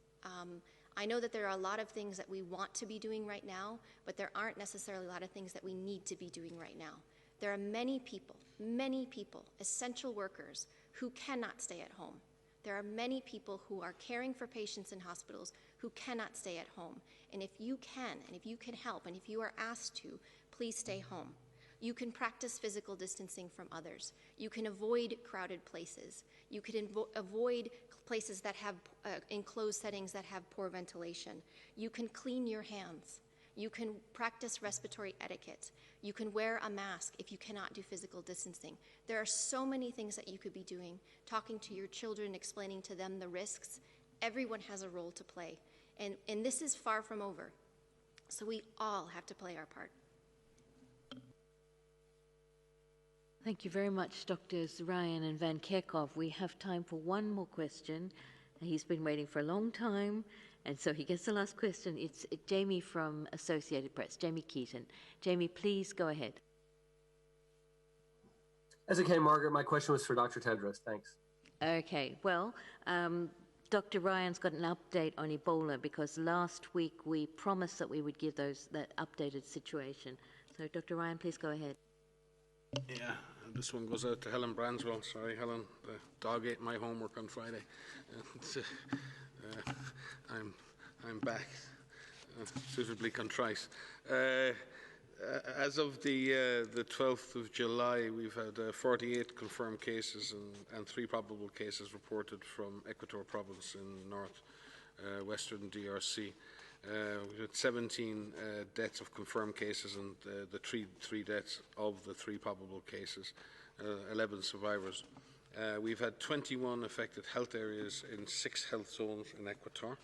I know that there are a lot of things that we want to be doing right now, but there aren't necessarily a lot of things that we need to be doing right now. There are many people, essential workers, who cannot stay at home. There are many people who are caring for patients in hospitals who cannot stay at home. And if you can, and if you can help, and if you are asked to, please stay home. You can practice physical distancing from others. You can avoid crowded places. You can avoid places that have enclosed settings that have poor ventilation. You can clean your hands. You can practice respiratory etiquette. You can wear a mask if you cannot do physical distancing. There are so many things that you could be doing, talking to your children, explaining to them the risks. Everyone has a role to play. And this is far from over. So we all have to play our part. Thank you very much, Drs. Ryan and Van Kerkhove. We have time for one more question. He's been waiting for a long time, and so he gets the last question. It's Jamie from Associated Press, Jamie Keaton. Jamie, please go ahead. As it came, Margaret, my question was for Dr. Tedros. Thanks. Okay, well, Dr. Ryan's got an update on Ebola because last week we promised that we would give that updated situation. So, Dr. Ryan, please go ahead. Yeah, this one goes out to Helen Branswell. Sorry, Helen, the dog ate my homework on Friday. I'm back, suitably contrite. As of the 12th of July, we've had 48 confirmed cases and 3 probable cases reported from Equator Province in north-western DRC. We had 17 deaths of confirmed cases and the three deaths of the 3 probable cases, 11 survivors. We've had 21 affected health areas in 6 health zones in Equator.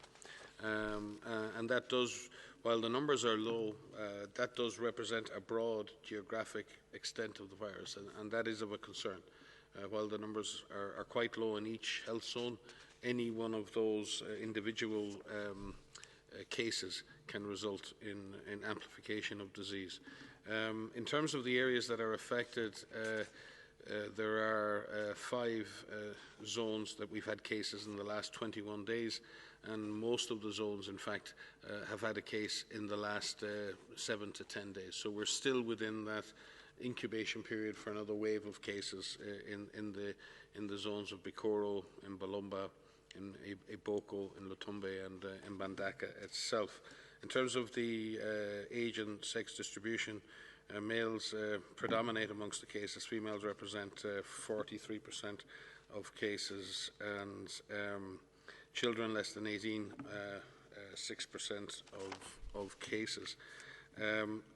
And that does, while the numbers are low, that does represent a broad geographic extent of the virus, and that is of a concern. While the numbers are quite low in each health zone, any one of those individual cases can result in amplification of disease. In terms of the areas that are affected, there are 5 zones that we've had cases in the last 21 days, and most of the zones, in fact, have had a case in the last 7 to 10 days. So we're still within that incubation period for another wave of cases in the zones of Bikoro, in Balomba, in Eboko, in Lutumbe, and in Bandaka itself. In terms of the age and sex distribution, males predominate amongst the cases. Females represent 43% of cases, and children less than 18, 6% of cases.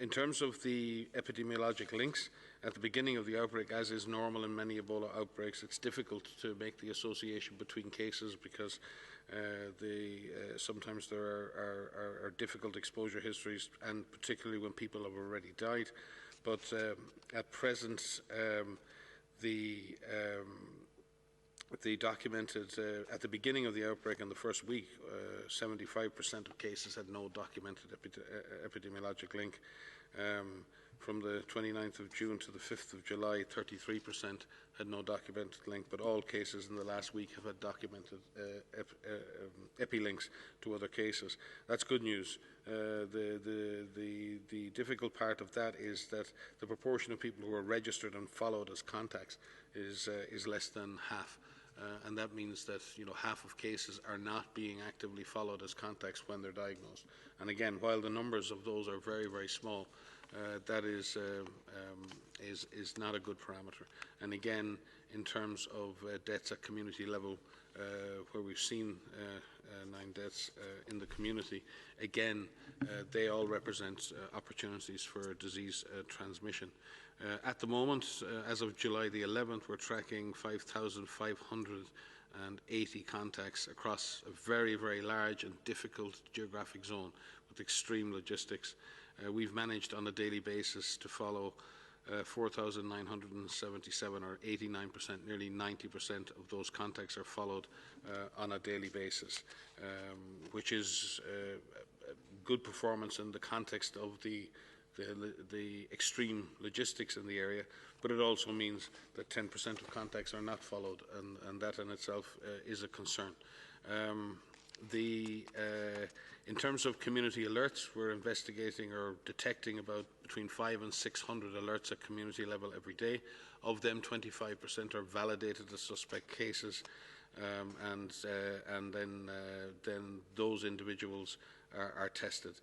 In terms of the epidemiologic links, at the beginning of the outbreak, as is normal in many Ebola outbreaks, it's difficult to make the association between cases because sometimes there are difficult exposure histories, and particularly when people have already died. But at present, the documented, at the beginning of the outbreak in the first week, 75% of cases had no documented epidemiologic link. From the 29th of June to the 5th of July, 33% had no documented link, but all cases in the last week have had documented epilinks to other cases. That's good news. The difficult part of that is that the proportion of people who are registered and followed as contacts is less than half. And that means that half of cases are not being actively followed as contacts when they're diagnosed. And again, while the numbers of those are very, very small, that is not a good parameter. And again, in terms of deaths at community level, where we've seen 9 deaths in the community, again, they all represent opportunities for disease transmission. At the moment, as of July the 11th, we're tracking 5,580 contacts across a very, very large and difficult geographic zone with extreme logistics. We've managed on a daily basis to follow 4,977, or 89%, nearly 90% of those contacts are followed on a daily basis, which is good performance in the context of the extreme logistics in the area, but it also means that 10% of contacts are not followed, and that in itself is a concern. In terms of community alerts, we're investigating or detecting about between 500 and 600 alerts at community level every day. Of them, 25% are validated as suspect cases, and then those individuals are tested.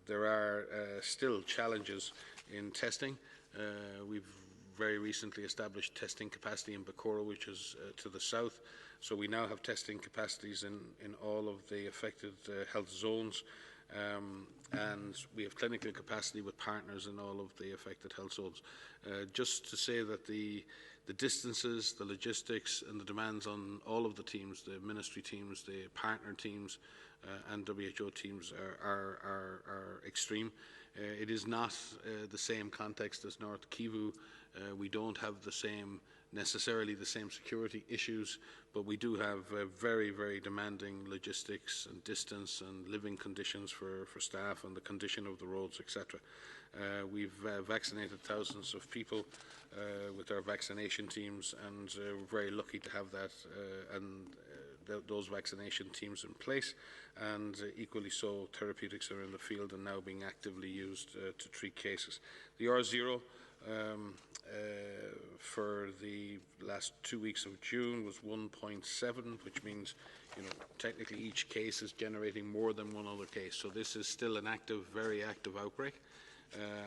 There are still challenges in testing. We've very recently established testing capacity in Bakura, which is to the south. So we now have testing capacities in all of the affected health zones, and we have clinical capacity with partners in all of the affected health zones. Just to say that the distances, the logistics, and the demands on all of the teams, the ministry teams, the partner teams, and WHO teams are extreme. It is not the same context as North Kivu. We don't have necessarily the same security issues, but we do have very, very demanding logistics and distance and living conditions for staff, and the condition of the roads, etc. We've vaccinated thousands of people with our vaccination teams, and we're very lucky to have that those vaccination teams in place, and equally so, therapeutics are in the field and now being actively used to treat cases. The R0 for the last 2 weeks of June was 1.7, which means, technically each case is generating more than one other case. So this is still an active, very active outbreak,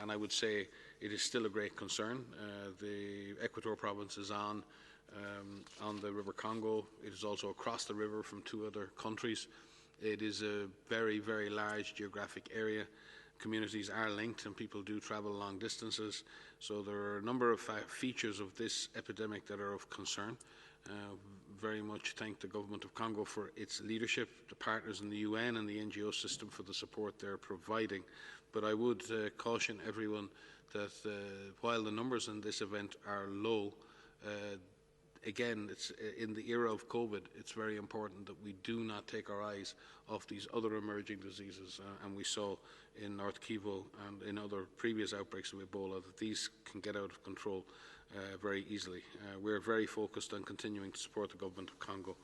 and I would say it is still a great concern. The Equator province is on the River Congo. It is also across the river from 2 other countries. It is a very, very large geographic area. Communities are linked and people do travel long distances. So there are a number of features of this epidemic that are of concern. Very much thank the government of Congo for its leadership, the partners in the UN and the NGO system for the support they're providing. But I would caution everyone that while the numbers in this event are low, again, it's in the era of COVID, it's very important that we do not take our eyes off these other emerging diseases, and we saw in North Kivu and in other previous outbreaks of Ebola that these can get out of control very easily. We're very focused on continuing to support the government of Congo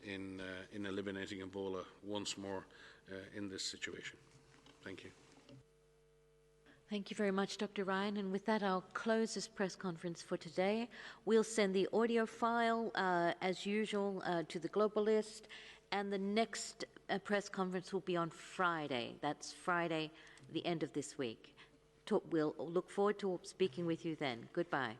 in eliminating Ebola once more in this situation. Thank you. Thank you very much, Dr. Ryan. And with that, I'll close this press conference for today. We'll send the audio file, as usual, to the Global List, and the next press conference will be on Friday. That's Friday, the end of this week. We'll look forward to speaking with you then. Goodbye.